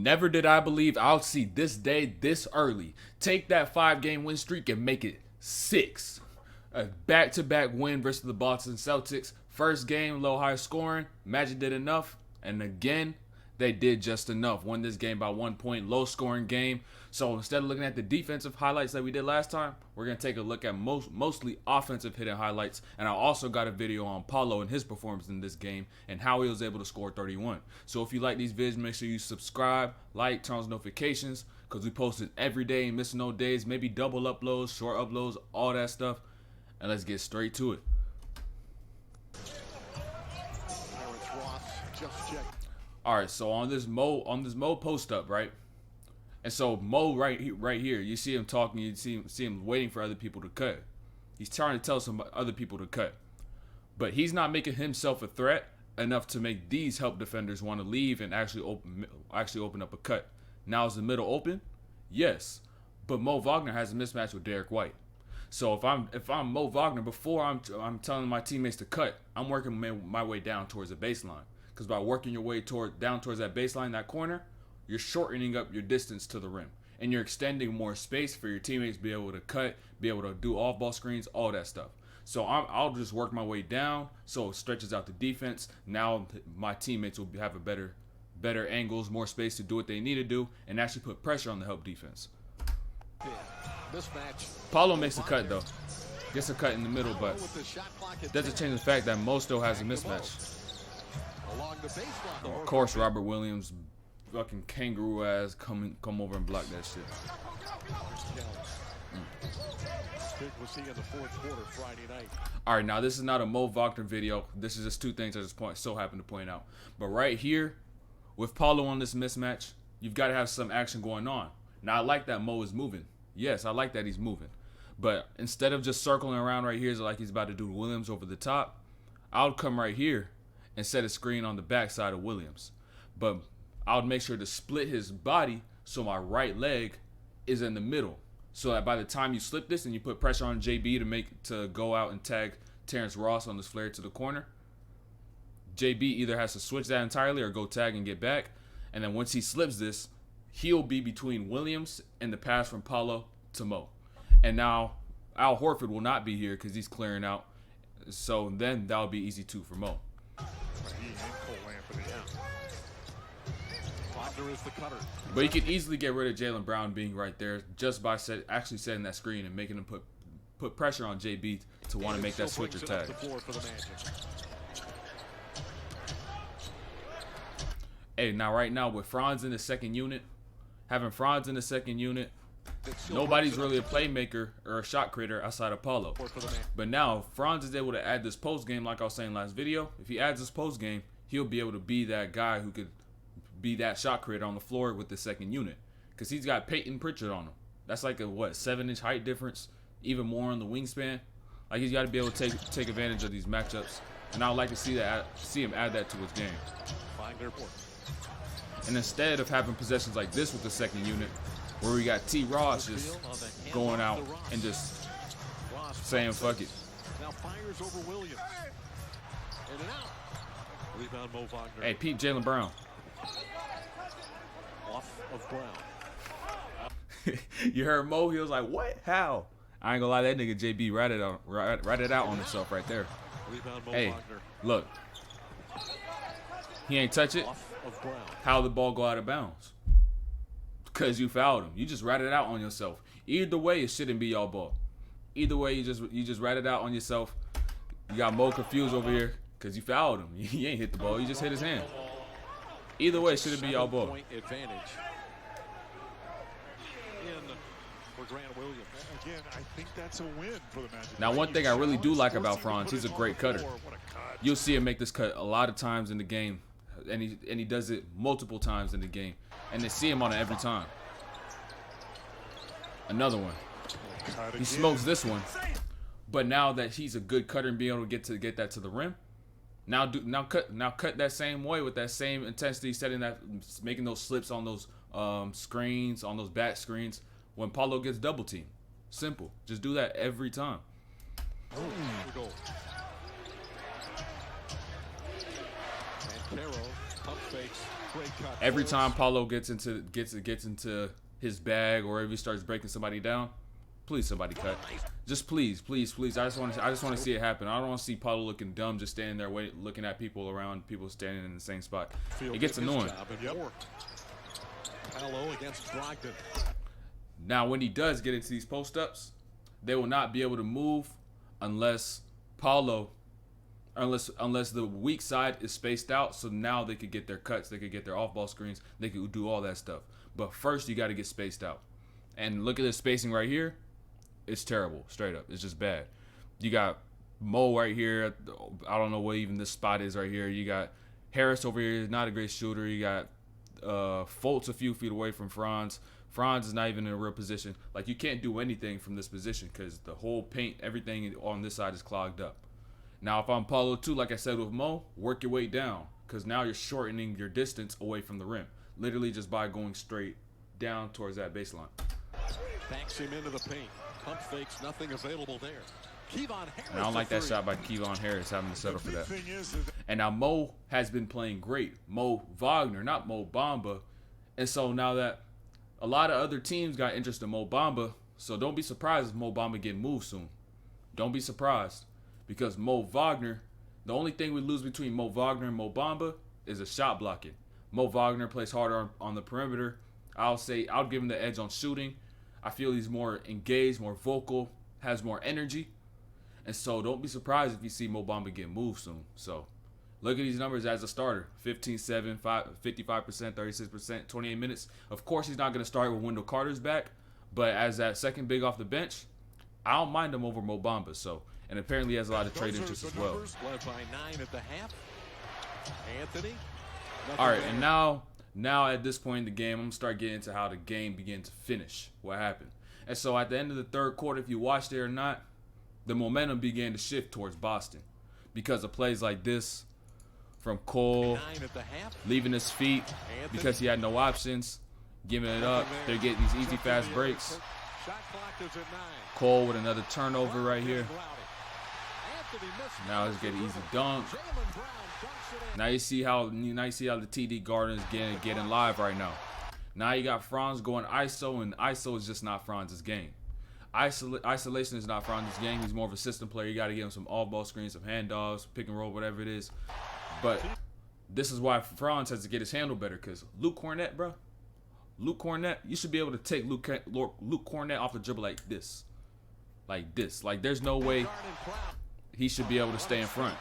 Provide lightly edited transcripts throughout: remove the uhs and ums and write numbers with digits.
Never did I believe I'll see this day this early. Take that 5-game win streak and make it 6. A back-to-back win versus the Boston Celtics. First game, low high scoring. Magic did enough. And again, they did just enough. Won this game by 1 point, low scoring game. So instead of looking at the defensive highlights that we did last time, we're going to take a look at mostly offensive hidden highlights. And I also got a video on Paulo and his performance in this game and how he was able to score 31. So if you like these videos, make sure you subscribe, like, turn on notifications, because we post it every day, missing no days, maybe double uploads, short uploads, all that stuff. And let's get straight to it. All right, so on this Mo post up, right? And so Mo right here, you see him talking, you see him waiting for other people to cut. He's trying to tell some other people to cut. But he's not making himself a threat enough to make these help defenders want to leave and actually open up a cut. Now is the middle open? Yes. But Mo Wagner has a mismatch with Derek White. So if I'm Mo Wagner, before I'm telling my teammates to cut, I'm working my way down towards the baseline. Because by working your way down towards that baseline, that corner, you're shortening up your distance to the rim. And you're extending more space for your teammates to be able to cut, be able to do off-ball screens, all that stuff. So I'll just work my way down so it stretches out the defense. Now my teammates will have a better angles, more space to do what they need to do, and actually put pressure on the help defense. Paulo makes a cut, though. Gets a cut in the middle, but doesn't change the fact that Mo still has a mismatch. Of course, Robert Williams, fucking kangaroo ass, come over and block that shit. All right, now this is not a Mo Wagner video. This is just two things I just so happen to point out. But right here, with Paulo on this mismatch, you've got to have some action going on. Now I like that Mo is moving. Yes, I like that he's moving. But instead of just circling around right here like he's about to do Williams over the top, I'll come right here and set a screen on the backside of Williams. But I would make sure to split his body so my right leg is in the middle. So that by the time you slip this and you put pressure on JB to go out and tag Terrence Ross on this flare to the corner, JB either has to switch that entirely or go tag and get back. And then once he slips this, he'll be between Williams and the pass from Paulo to Mo. And now Al Horford will not be here because he's clearing out. So then that'll be easy too for Mo. But you can easily get rid of Jaylen Brown being right there just by actually setting that screen and making him put pressure on JB to want to make that switcher tag. Hey, now right now with Franz in the second unit, nobody's really a playmaker or a shot creator outside of Paulo. But now Franz is able to add this post game, like I was saying last video. If he adds this post game, he'll be able to be that guy who could be that shot creator on the floor with the second unit, because he's got Peyton Pritchard on him. That's like a 7-inch height difference, even more on the wingspan. Like he's got to be able to take advantage of these matchups, and I'd like to see him add that to his game. And instead of having possessions like this with the second unit, where we got T. Ross just going out and just saying fuck it. Now fires over Williams. In and out. Rebound Mo Wagner. Hey, peep Jaylen Brown. Off of Brown. You heard Mo, he was like, what? How? I ain't gonna lie, that nigga JB ratted out on himself right there. Hey, look. He ain't touch it. How the ball go out of bounds? Because you fouled him. You just ratted out on yourself. Either way, it shouldn't be your ball. Either way, you just ratted out on yourself. You got Mo confused over here because you fouled him. He ain't hit the ball. You just hit his hand. Either way, it shouldn't be your ball. Again, I think that's a win for the Magic. Now, one thing I really do like about Franz, he's a great cutter. You'll see him make this cut a lot of times in the game, and he does it multiple times in the game, and they see him on it every time. Another one. He smokes this one, but now that he's a good cutter and being able to get that to the rim, now cut that same way with that same intensity, making those slips on those screens, on those back screens when Paulo gets double teamed. Simple. Just do that every time. Every time Paulo gets into his bag or if he starts breaking somebody down, please somebody cut. Just please. I just want to see it happen. I don't want to see Paulo looking dumb just standing there looking at people around, people standing in the same spot. It gets annoying. Paulo against Brogdon. Now, when he does get into these post-ups, they will not be able to move unless the weak side is spaced out. So now they could get their cuts, they could get their off-ball screens, they could do all that stuff. But first, you got to get spaced out. And look at this spacing right here. It's terrible, straight up. It's just bad. You got Mo right here. I don't know what even this spot is right here. You got Harris over here, not a great shooter. You got Fultz a few feet away from Franz. Franz is not even in a real position. Like, you can't do anything from this position because the whole paint, everything on this side is clogged up. Now, if I'm Paulo too, like I said with Mo, work your way down because now you're shortening your distance away from the rim. Literally just by going straight down towards that baseline. Backs him into the paint. Pump fakes, nothing available there. Kevon Harris. And I don't like that shot by Kevon Harris having to settle for that. And now Mo has been playing great. Mo Wagner, not Mo Bamba. And so now that a lot of other teams got interest in Mo Bamba, so don't be surprised if Mo Bamba get moved soon. Don't be surprised. Because Mo Wagner, the only thing we lose between Mo Wagner and Mo Bamba is a shot blocking. Mo Wagner plays harder on the perimeter. I'll give him the edge on shooting. I feel he's more engaged, more vocal, has more energy. And so don't be surprised if you see Mo Bamba get moved soon. So look at these numbers as a starter. 15-7, 55%, 36%, 28 minutes. Of course, he's not going to start with Wendell Carter's back. But as that second big off the bench, I don't mind him over Mo Bamba. So, and apparently he has a lot of trade interest as well. Led by 9 at the half. Anthony. All right, and now at this point in the game, I'm going to start getting into how the game began to finish, what happened. And so at the end of the third quarter, if you watched it or not, the momentum began to shift towards Boston because of plays like this from Cole, leaving his feet because he had no options, giving it up. They're getting these easy, fast breaks. Cole with another turnover right here. Now he's getting easy dunk. Now you see how the TD Garden is getting live right now. Now you got Franz going ISO, and ISO is just not Franz's game. Isolation is not Franz's game. He's more of a system player. You got to give him some off-ball screens, some handoffs, pick and roll, whatever it is. But this is why Franz has to get his handle better because Luke Cornett, bro. Luke Cornett, you should be able to take Luke Cornett off the dribble like this. Like this. Like there's no way he should be able to stay in front.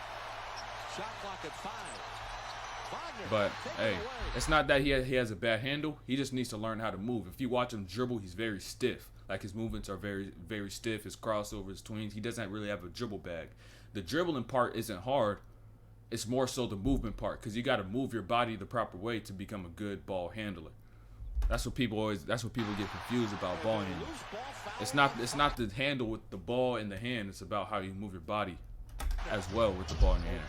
But, hey, it's not that he has a bad handle. He just needs to learn how to move. If you watch him dribble, he's very stiff. Like, his movements are very, very stiff. His crossovers, his twins. He doesn't really have a dribble bag. The dribbling part isn't hard. It's more so the movement part because you got to move your body the proper way to become a good ball handler. That's what people get confused about ball handling. It's not the handle with the ball in the hand. It's about how you move your body as well with the ball in your hand.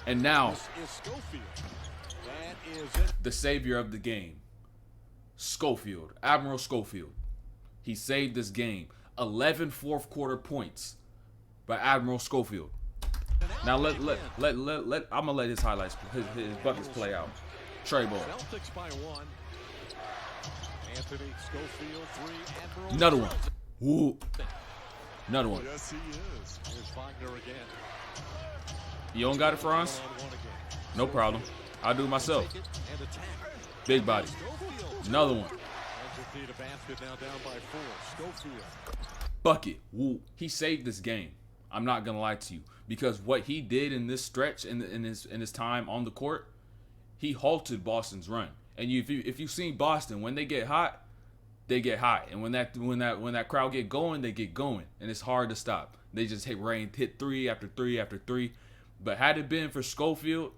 And now, the savior of the game, Schofield, Admiral Schofield. He saved this game. 11 fourth quarter points by Admiral Schofield. Now I'm gonna let his highlights, his buckets play out. Trey ball. Celtics by 1. Anthony Schofield 3. Another one. Woo. Another one. Yes, he is. Here's Wagner again. You don't got it for us? No problem. I'll do it myself. Big body. Another one. Bucket. Woo. He saved this game. I'm not gonna lie to you because what he did in this stretch in his time on the court, he halted Boston's run. And if you've seen Boston, when they get hot, they get hot, and when that crowd get going, they get going, and it's hard to stop. They just hit three after three after three. But had it been for Schofield,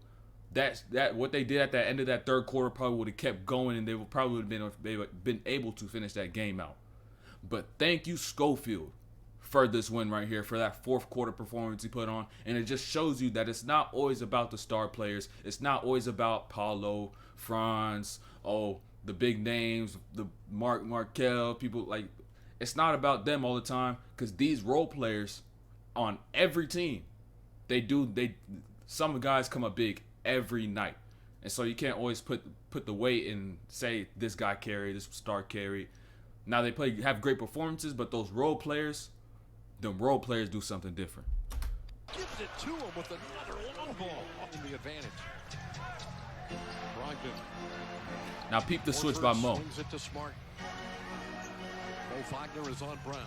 that what they did at the end of that third quarter probably would have kept going, and they would probably have been able to finish that game out. But thank you, Schofield, for this win right here, for that fourth quarter performance he put on. And it just shows you that it's not always about the star players. It's not always about Paulo, Franz, the big names, the Markel, people like. It's not about them all the time because these role players on every team, some guys come up big every night. And so you can't always put the weight and say this guy carried, this star carried. Now they have great performances, but those role players do something different. Gives it to him with another long ball. In the advantage. Brogdon. Now peep the switch by Mo. Swings it to Smart. Mo Wagner is on Brown.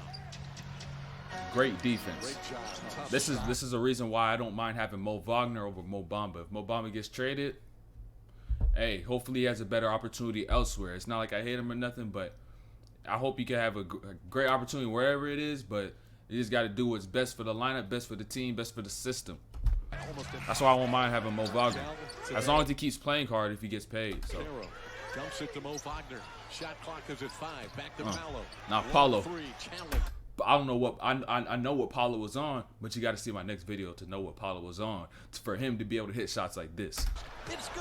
Great defense. Great job. Tough This shot. is a reason why I don't mind having Mo Wagner over Mo Bamba. If Mo Bamba gets traded, hey, hopefully he has a better opportunity elsewhere. It's not like I hate him or nothing, but I hope he can have a great opportunity wherever it is, but you just got to do what's best for the lineup, best for the team, best for the system. That's why I won't mind having Mo Wagner. As long as he keeps playing hard if he gets paid. So. Dumps it to Mo Wagner. Shot clock is at 5. Back to Paolo. Now Paulo. 3 challenge. But I don't know what I know what Paulo was on, but you got to see my next video to know what Paulo was on for him to be able to hit shots like this.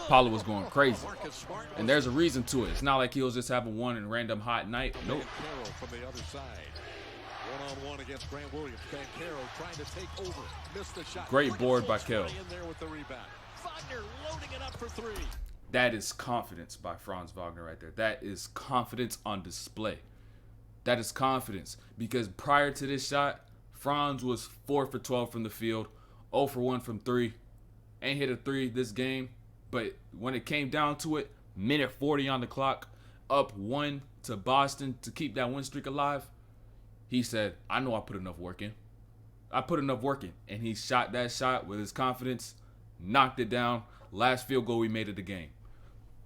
Paulo was going crazy, and there's a reason to it. It's not like he was just having one random hot night. Nope. From the other side. One-on-one against Grant Williams. Banchero trying to take over. Missed the shot. Great board by Kel. In there with the rebound. Wagner loading it up for 3. That is confidence by Franz Wagner right there. That is confidence on display. That is confidence, because prior to this shot, Franz was 4 for 12 from the field, 0 for 1 from 3. Ain't hit a 3 this game, but when it came down to it, minute 40 on the clock, up 1 to Boston to keep that win streak alive, he said, I know I put enough work in. I put enough work in. And he shot that shot with his confidence, knocked it down. Last field goal we made of the game.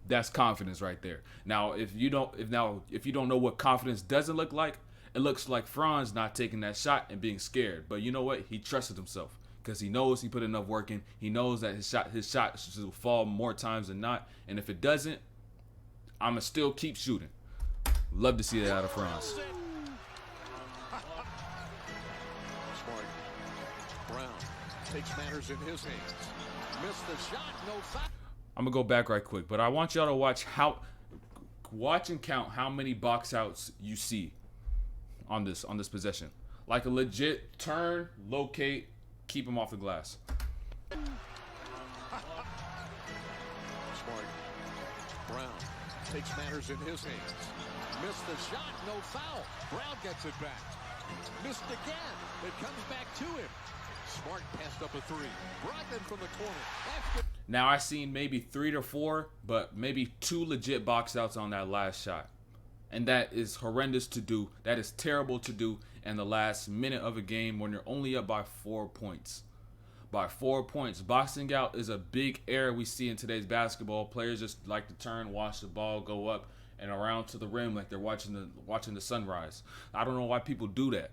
That's confidence right there. Now, if you don't know what confidence doesn't look like, it looks like Franz not taking that shot and being scared. But you know what? He trusted himself because he knows he put enough work in. He knows that his shot will fall more times than not. And if it doesn't, I'ma still keep shooting. Love to see that out of Franz. Smart. Brown takes matters in his hands. Missed the shot. No foul. I'm gonna go back right quick, but I want y'all to watch and count how many box outs you see on this possession. Like a legit turn, locate, keep him off the glass. Smart. Brown takes matters in his hands. Missed the shot. No foul. Brown gets it back. Missed again. It comes back to him. Smart passed up a 3. Brogdon from the corner. That's good. Now I seen maybe 3 to 4, but maybe 2 legit box outs on that last shot. And that is horrendous to do. That is terrible to do in the last minute of a game when you're only up by 4 points. By 4 points. Boxing out is a big error we see in today's basketball. Players just like to turn, watch the ball go up and around to the rim like they're watching the sunrise. I don't know why people do that.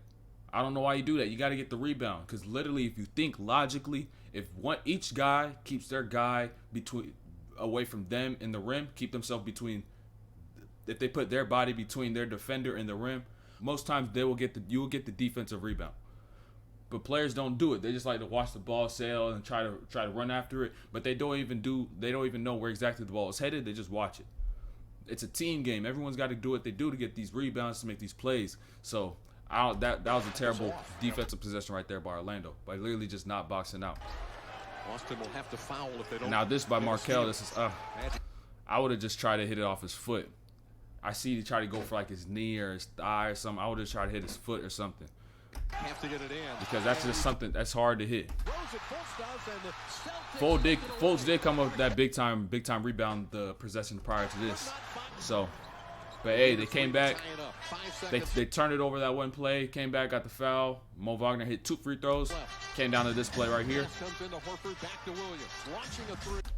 I don't know why you do that. You got to get the rebound, because literally, if you think logically, if each guy keeps their guy away from them in the rim, keep themselves between, if they put their body between their defender and the rim, most times you will get the defensive rebound. But players don't do it. They just like to watch the ball sail and try to run after it, but they don't even know where exactly the ball is headed. They just watch it. It's a team game. Everyone's got to do what they do to get these rebounds, to make these plays. So that was a terrible defensive possession right there by Orlando, by literally just not boxing out. Boston will have to foul if they don't. Now this by Markel, this is I would have just tried to hit it off his foot. I see he tried to go for like his knee or his thigh or something. I would have tried to hit his foot or something. Have to get it in. Because that's just something that's hard to hit. Fultz Fultz did come up with that big time rebound the possession prior to this. So, but hey, they came back. They turned it over that one play. Came back, got the foul. Mo Wagner hit 2 free throws. Came down to this play right here.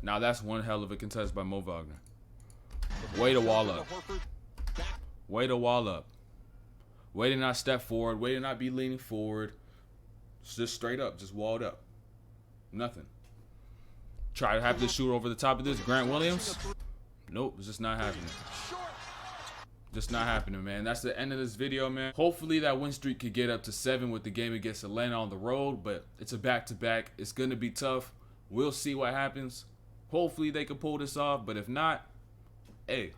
Now that's one hell of a contest by Mo Wagner. Way to wall up. Way to wall up. Way to not step forward. Way to not be leaning forward. Just straight up. Just walled up. Nothing. Try to have this shooter over the top of this. Grant Williams. Nope. It's just not happening. Just not happening, man. That's the end of this video, man. Hopefully that win streak could get up to 7 with the game against Atlanta on the road. But it's a back-to-back. It's going to be tough. We'll see what happens. Hopefully they can pull this off. But if not, hey.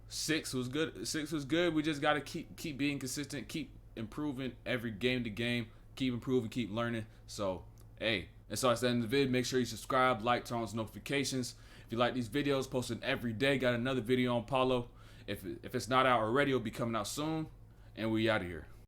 6 was good. 6 was good. We just got to keep being consistent, keep improving every game to game, keep improving, keep learning. So, hey, And so at the end of the video, make sure you subscribe, like, turn on those notifications. If you like these videos, posting every day. Got another video on Paulo. If it's not out already, it'll be coming out soon. And we out of here.